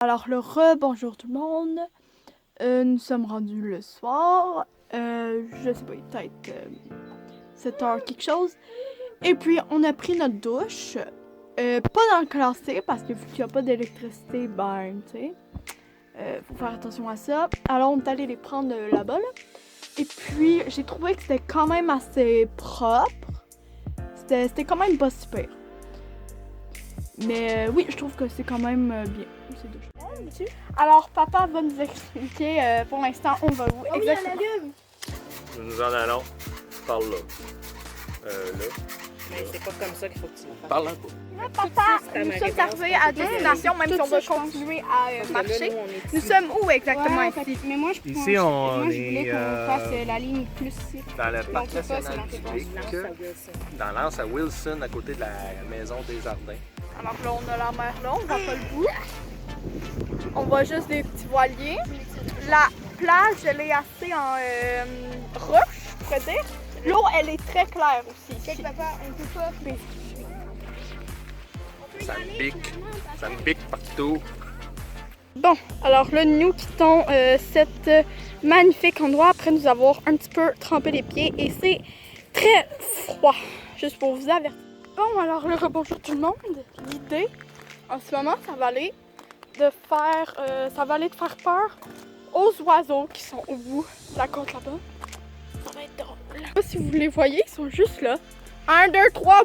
Alors bonjour tout le monde, nous sommes rendus le soir, je sais pas, peut-être 7 heures quelque chose, et puis on a pris notre douche, pas dans le classé parce que vu qu'il n'y a pas d'électricité, ben tu sais, faut faire attention à ça. Alors on est allé les prendre là-bas là. Et puis j'ai trouvé que c'était quand même assez propre, c'était quand même pas super. Mais oui, je trouve que c'est quand même bien, ces douches. Alors, papa va nous expliquer, pour l'instant, on va où exactement? Nous en allons par là. Là. Mais c'est pas comme ça qu'il faut que tu le fasses. Par là. Là, papa, nous sommes arrivés à destination, même si on va continuer à marcher. Nous sommes où exactement ici? Mais moi, je Ici, on voulais est qu'on fasse la ligne plus ici. dans le parc Donc, pas, national c'est du dans Pic, dans l'anse à Wilson, à côté de la maison des Jardins. Alors là, on a la mer là, on voit pas le bout. On voit juste des petits voiliers. La plage, elle est assez en roche, je pourrais dire. L'eau, elle est très claire aussi. Check, papa, on peut pas. Ça me pique partout. Bon, alors là, nous quittons cet magnifique endroit après nous avoir un petit peu trempé les pieds et c'est très froid, juste pour vous avertir. Bon, alors là, bonjour tout le monde. L'idée, en ce moment, ça va aller de faire peur aux oiseaux qui sont au bout de la côte là-bas. Ça va être drôle. Je sais pas si vous les voyez, ils sont juste là. 1, 2, 3.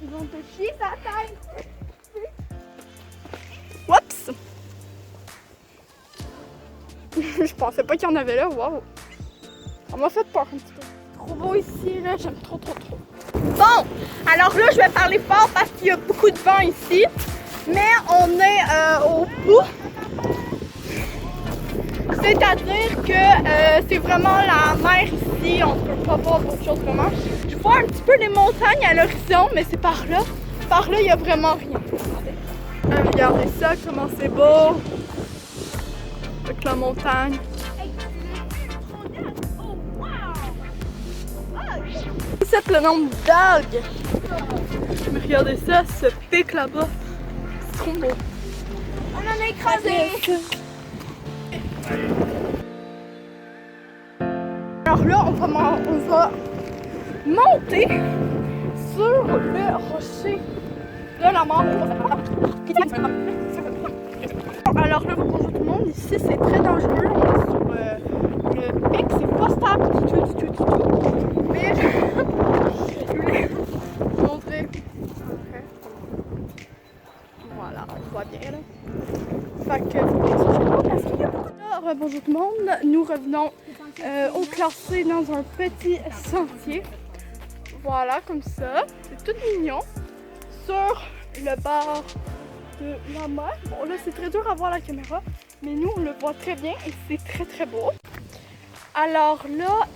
Ils vont te chier sa tête. Oups! Je pensais pas qu'il y en avait là, waouh! Ça m'a fait peur un petit peu. Trop beau ici, là, j'aime trop. Bon! Alors là, je vais parler fort parce qu'il y a beaucoup de vent ici. Mais on est au bout. C'est-à-dire que c'est vraiment la mer ici, on peut pas voir d'autre chose vraiment. Je vois un petit peu les montagnes à l'horizon, mais c'est par là. Par là, il n'y a vraiment rien. Regardez ça, comment c'est beau. Avec la montagne. C'est le nombre d'algues. Mais regardez ça, ce pic là-bas. C'est trop beau. On en a écrasé. Alors là, on va monter sur le rocher de la mort. Alors là, bonjour tout le monde, ici c'est très dangereux, on est sur le pic, c'est pas stable du tout. Mais je voulais vous montrer. Voilà, on voit bien là. Fait que parce qu'il y a beaucoup de... Bonjour tout le monde, nous revenons au classé dans un petit sentier. Voilà, comme ça, c'est tout mignon. Sur le bord de la mer. Bon là c'est très dur à voir la caméra, mais nous on le voit très bien et c'est très beau. Alors là,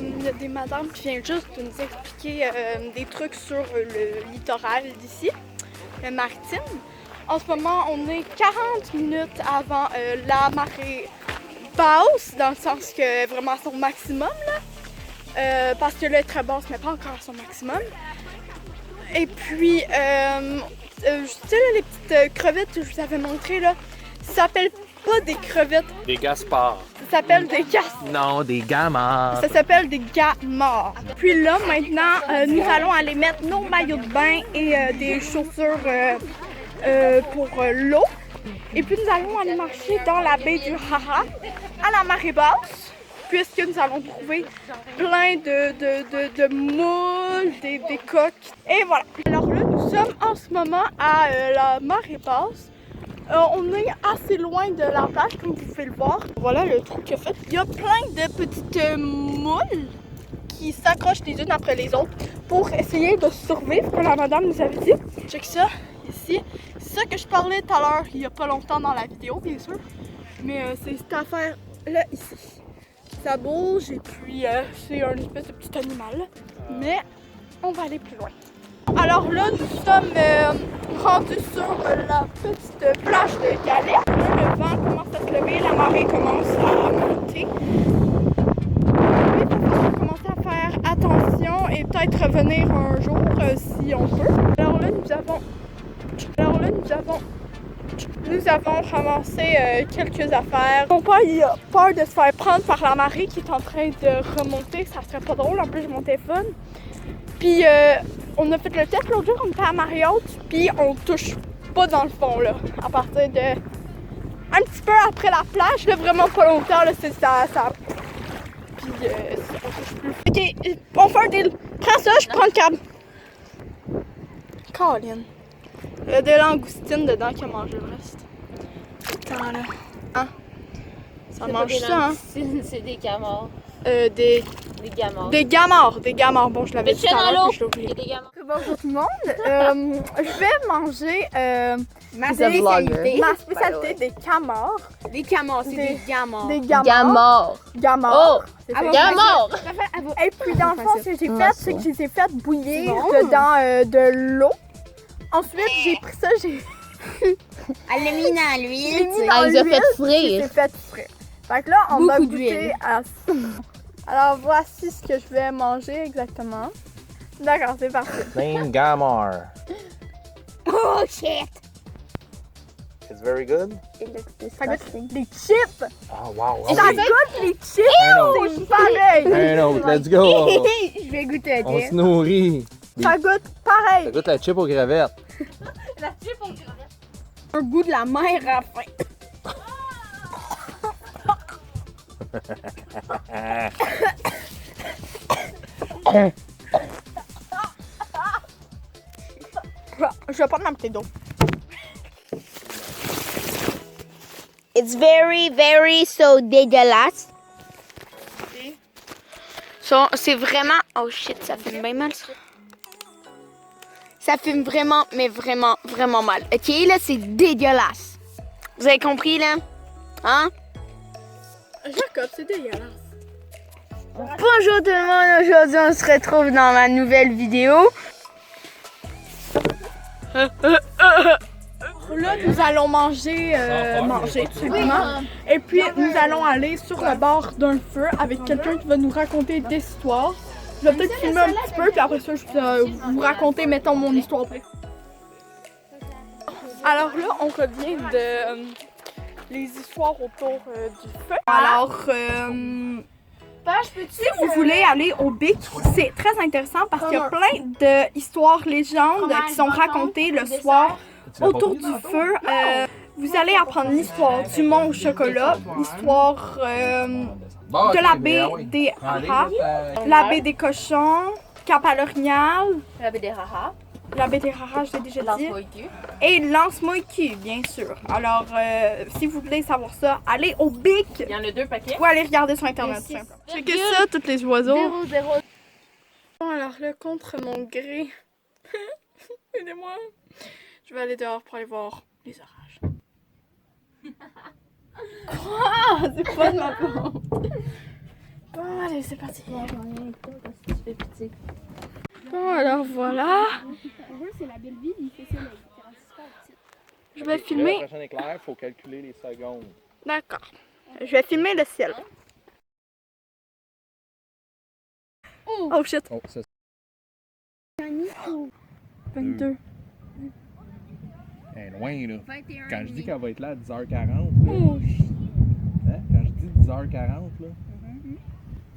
il y a des madames qui viennent juste de nous expliquer des trucs sur le littoral d'ici, le maritime. En ce moment on est 40 minutes avant la marée basse, dans le sens que vraiment à son maximum là, parce que là elle est très basse mais pas encore à son maximum. Et puis, tu sais là, les petites crevettes que je vous avais montrées là, ça s'appelle pas des crevettes. Des Gaspards. Ça s'appelle des Non, des gamards. Ça s'appelle des gamards. Puis là, maintenant, nous allons aller mettre nos maillots de bain et des chaussures pour l'eau. Et puis nous allons aller marcher dans la baie du Haha à la marée basse, puisque nous allons trouver plein de moules, des coques. Et voilà. Alors là, nous sommes en ce moment à la marée basse. On est assez loin de la plage, comme vous pouvez le voir. Voilà le truc qu'il a fait. Il y a plein de petites moules qui s'accrochent les unes après les autres pour essayer de survivre, comme la madame nous avait dit. Check ça, ici. C'est ça que je parlais tout à l'heure, il n'y a pas longtemps dans la vidéo, bien sûr. Mais c'est cette affaire-là, ici. Ça bouge et puis c'est un espèce de petit animal. Mais on va aller plus loin. Alors là, nous sommes rendus sur la petite plage de Galets. Le vent commence à se lever, la marée commence à monter. Il faut commencer à faire attention et peut-être revenir un jour si on peut. Alors là, nous avons Alors là, nous avons ramassé quelques affaires. Mon père, il a peur de se faire prendre par la marée qui est en train de remonter. Ça serait pas drôle, en plus j'ai mon téléphone. Puis on a fait le test l'autre jour, on était à marée haute, puis on touche pas dans le fond là. À partir de un petit peu après la plage, là, vraiment pas longtemps, là, c'est ça. Puis on touche plus. Ok, on fait un deal. Prends ça, je prends le câble. Colin. Il y a des langoustines dedans qui a mangé le reste. Attends là. Hein? Ça mange ça, hein? C'est des camards. Des gamards. Des gamards. Bon, je l'avais dit tout à l'heure, puis je l'ai oublié. Des gamards. Bonjour tout le monde. Je vais manger ma spécialité des camards. Des camards, c'est des gamards. Des gamards. Oh! Gamards! Et puis dans le fond, ce que j'ai fait, c'est que je les ai fait bouillir dedans de l'eau. Ensuite, j'ai pris ça, Elle l'a mis dans l'huile. Elle les a fait frire. Fait que là, on va goûter à ça. Alors, voici ce que je vais manger exactement. D'accord, c'est parti. Name Gamar. Oh shit! It's very good. Ça goûte les chips. Oh wow. Ça goûte les chips. C'est pareil. Un autre, let's go. Je vais goûter à On se nourrit. Ça goûte pareil. Ça goûte la chip aux crevettes. La chip aux crevettes. Un goût de la mer à la fin. Je vais prendre ma bouteille d'eau. It's very so dégueulasse. So, c'est vraiment... Oh shit, ça fume bien mal ça. Ça fume vraiment, mais vraiment mal. Ok, là, c'est dégueulasse. Vous avez compris, là? Hein? Jacob, c'est dégueulasse. Bonjour tout le monde, aujourd'hui on se retrouve dans ma nouvelle vidéo. Là, nous allons manger tout simplement. Et puis, nous allons aller sur le bord d'un feu avec quelqu'un qui va nous raconter des histoires. Je vais peut-être filmer un petit peu, puis après ça, je vais vous raconter, mettons, mon histoire. Alors là, on revient de les histoires autour du feu. Alors, si vous voulez aller au Bic, c'est très intéressant parce qu'il y a plein d'histoires, légendes qui sont racontées le soir autour du feu. Vous allez apprendre l'histoire du mont au chocolat, l'histoire de la baie des Haras, la baie des cochons, Cap à l'Orignal, La baie des Haras. la baie des Haras, je l'ai déjà dit, Lance-moi-le-cul. et Lance-moi-le-cul, bien sûr. Alors, si vous voulez savoir ça, allez au Bic Il y en a 2 paquets. ou allez regarder sur Internet. Checkez ça, tous les oiseaux. 0. Bon, alors là, contre mon gré, aidez-moi, je vais aller dehors pour aller voir les orages. Quoi? C'est pas de ma faute. Bon, allez, c'est parti. Bon, alors voilà. C'est la belle ville, il fait ça, Je vais filmer. Le prochain éclair, il faut calculer les secondes. D'accord. Je vais filmer le ciel. Oh shit. Oh, ça, 22. elle est loin, là. 21. Quand je dis qu'elle va être là à 10h40, là, Oh, hein? Quand je dis 10h40, là,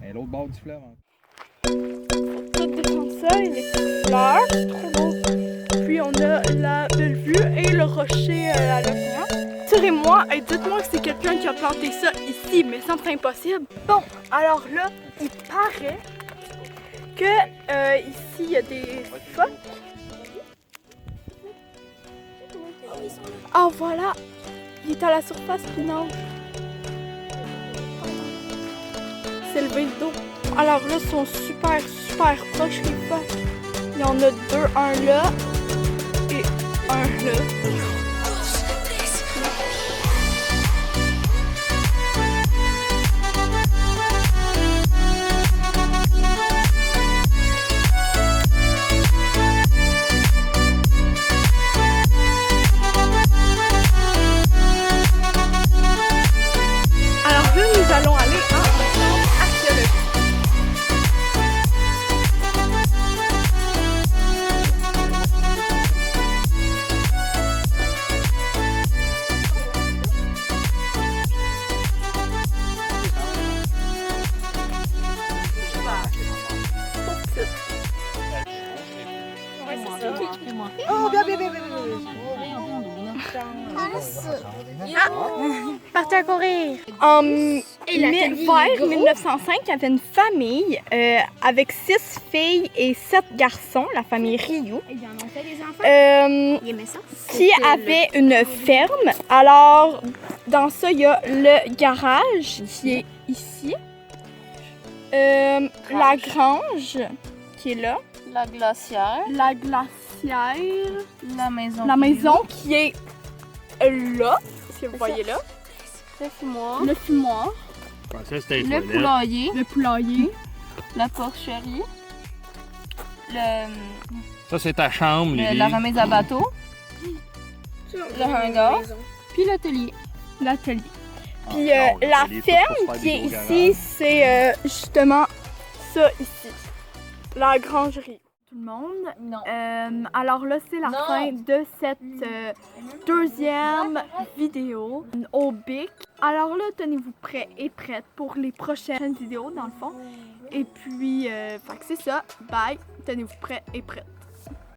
elle est l'autre bord du fleuve. tout descendre ça, et les petites fleurs, c'est trop beau. Puis on a la belle vue et le rocher à l'océan. Tirez-moi et dites-moi que c'est quelqu'un qui a planté ça ici, mais ça me semble impossible. Bon, alors là, il paraît que ici il y a des phoques. Ah voilà, il est à la surface puis nage. C'est levé le dos. Alors là, ils sont super proches les phoques. Il y en a 2, un là et un là. Alors là, nous allons aller en archéologie. Partez à courir. Vers 1905, il y avait une famille avec 6 filles et 7 garçons, la famille Ryu, Ils en ont fait des enfants. Ils aimaient ça. qui avait une ferme. Alors, dans ça, il y a le garage qui est ici. La grange qui est là. La glacière. La glacière. La maison. La maison qui est là. Si vous voyez là. Le fumoir. Le fumoir. Je pensais que c'était les Le toilettes. poulailler. Le poulailler. La porcherie. Ça, c'est ta chambre, Lily. La remise à bateau. Le hangar. Puis l'atelier. L'atelier. Ah, Puis non, la l'atelier, c'est ferme pour faire qui des est gros ici, c'est justement ça ici. La grangerie. Tout le monde. Non. Alors là, c'est la Non. fin de cette deuxième vidéo au BIC. Alors là, tenez-vous prêts et prêtes pour les prochaines vidéos, dans le fond. Et puis, fait que c'est ça. Bye. Tenez-vous prêts et prêtes.